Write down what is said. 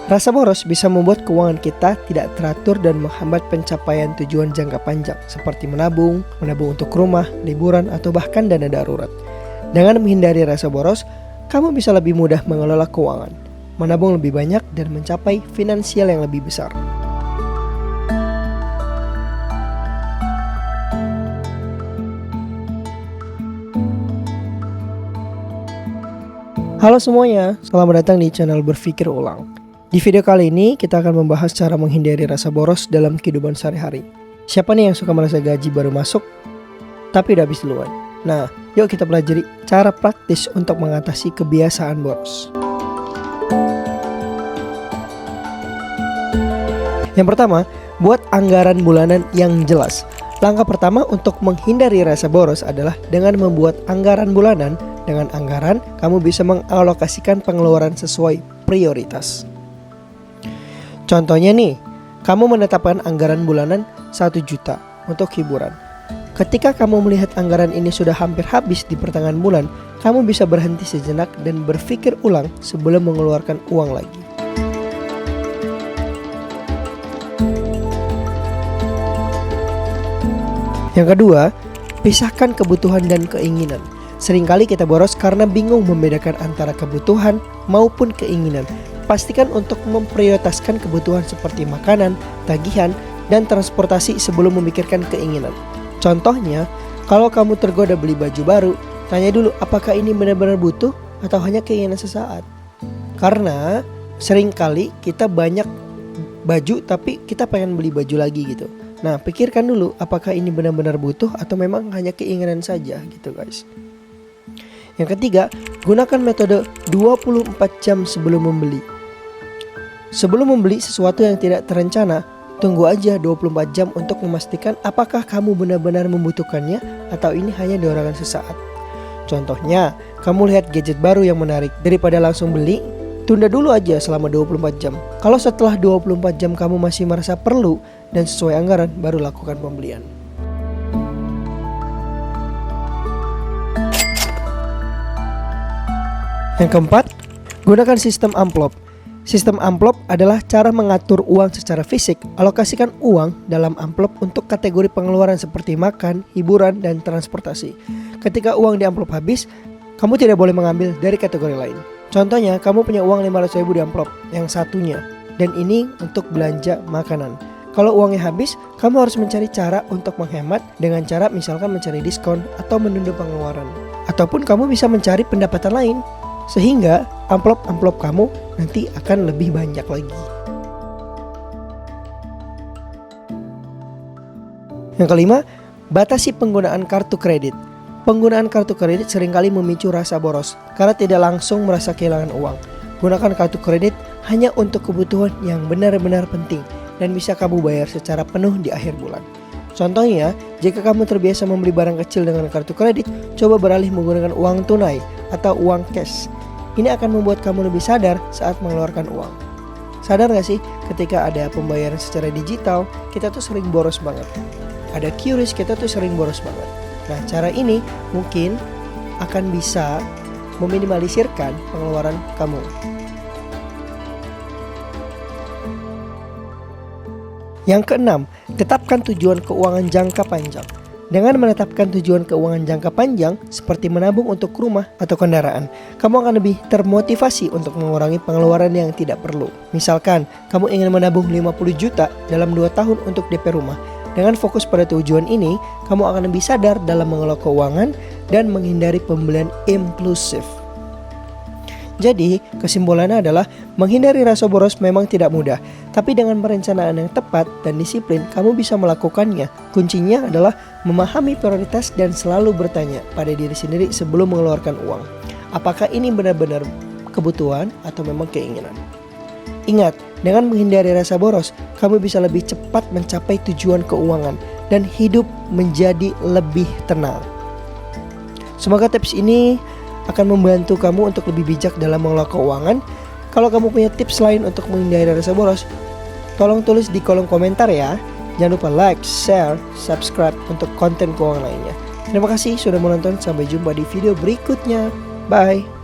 Rasa boros bisa membuat keuangan kita tidak teratur dan menghambat pencapaian tujuan jangka panjang seperti menabung untuk rumah, liburan, atau bahkan dana darurat. Dengan menghindari rasa boros, kamu bisa lebih mudah mengelola keuangan, menabung lebih banyak, dan mencapai finansial yang lebih besar. Halo semuanya, selamat datang di channel Berpikir Ulang. Di video kali ini kita akan membahas cara menghindari rasa boros dalam kehidupan sehari-hari. Siapa nih yang suka merasa gaji baru masuk tapi udah habis duluan? Nah, yuk kita pelajari cara praktis untuk mengatasi kebiasaan boros. Yang pertama, buat anggaran bulanan yang jelas. Langkah pertama untuk menghindari rasa boros adalah dengan membuat anggaran bulanan. Dengan anggaran, kamu bisa mengalokasikan pengeluaran sesuai prioritas. Contohnya nih, kamu menetapkan anggaran bulanan 1 juta untuk hiburan. Ketika kamu melihat anggaran ini sudah hampir habis di pertengahan bulan, kamu bisa berhenti sejenak dan berpikir ulang sebelum mengeluarkan uang lagi. Yang kedua, pisahkan kebutuhan dan keinginan. Seringkali kita boros karena bingung membedakan antara kebutuhan maupun keinginan. Pastikan untuk memprioritaskan kebutuhan seperti makanan, tagihan, dan transportasi sebelum memikirkan keinginan. Contohnya, kalau kamu tergoda beli baju baru, tanya dulu apakah ini benar-benar butuh atau hanya keinginan sesaat. Karena seringkali kita banyak baju tapi kita pengen beli baju lagi gitu. Nah, pikirkan dulu apakah ini benar-benar butuh atau memang hanya keinginan saja gitu guys. Yang ketiga, gunakan metode 24 jam sebelum membeli. Sebelum membeli sesuatu yang tidak terencana, tunggu aja 24 jam untuk memastikan apakah kamu benar-benar membutuhkannya atau ini hanya dorongan sesaat. Contohnya, kamu lihat gadget baru yang menarik, daripada langsung beli, tunda dulu aja selama 24 jam. Kalau setelah 24 jam kamu masih merasa perlu dan sesuai anggaran, baru lakukan pembelian. Yang keempat, gunakan sistem amplop. Sistem amplop adalah cara mengatur uang secara fisik. Alokasikan uang dalam amplop untuk kategori pengeluaran seperti makan, hiburan, dan transportasi. Ketika uang di amplop habis, kamu tidak boleh mengambil dari kategori lain. Contohnya, kamu punya uang 500.000 di amplop yang satunya, dan ini untuk belanja makanan. Kalau uangnya habis, kamu harus mencari cara untuk menghemat dengan cara misalkan mencari diskon atau menunda pengeluaran. Ataupun kamu bisa mencari pendapatan lain, sehingga amplop-amplop kamu nanti akan lebih banyak lagi. Yang kelima, batasi penggunaan kartu kredit. Penggunaan kartu kredit seringkali memicu rasa boros karena tidak langsung merasa kehilangan uang. Gunakan kartu kredit hanya untuk kebutuhan yang benar-benar penting dan bisa kamu bayar secara penuh di akhir bulan. Contohnya, jika kamu terbiasa membeli barang kecil dengan kartu kredit, coba beralih menggunakan uang tunai atau uang cash. Ini akan membuat kamu lebih sadar saat mengeluarkan uang. Sadar gak sih, ketika ada pembayaran secara digital, kita tuh sering boros banget. Ada QRIS, kita tuh sering boros banget. Nah, cara ini mungkin akan bisa meminimalisirkan pengeluaran kamu. Yang keenam, tetapkan tujuan keuangan jangka panjang. Dengan menetapkan tujuan keuangan jangka panjang seperti menabung untuk rumah atau kendaraan, kamu akan lebih termotivasi untuk mengurangi pengeluaran yang tidak perlu. Misalkan, kamu ingin menabung 50 juta dalam 2 tahun untuk DP rumah. Dengan fokus pada tujuan ini, kamu akan lebih sadar dalam mengelola keuangan dan menghindari pembelian impulsif. Jadi, kesimpulannya adalah menghindari rasa boros memang tidak mudah, tapi dengan perencanaan yang tepat dan disiplin, kamu bisa melakukannya. Kuncinya adalah memahami prioritas dan selalu bertanya pada diri sendiri sebelum mengeluarkan uang. Apakah ini benar-benar kebutuhan atau memang keinginan? Ingat, dengan menghindari rasa boros, kamu bisa lebih cepat mencapai tujuan keuangan dan hidup menjadi lebih tenang. Semoga tips ini akan membantu kamu untuk lebih bijak dalam mengelola keuangan. Kalau kamu punya tips lain untuk menghindari rasa boros, tolong tulis di kolom komentar ya. Jangan lupa like, share, subscribe untuk konten keuangan lainnya. Terima kasih sudah menonton, sampai jumpa di video berikutnya. Bye.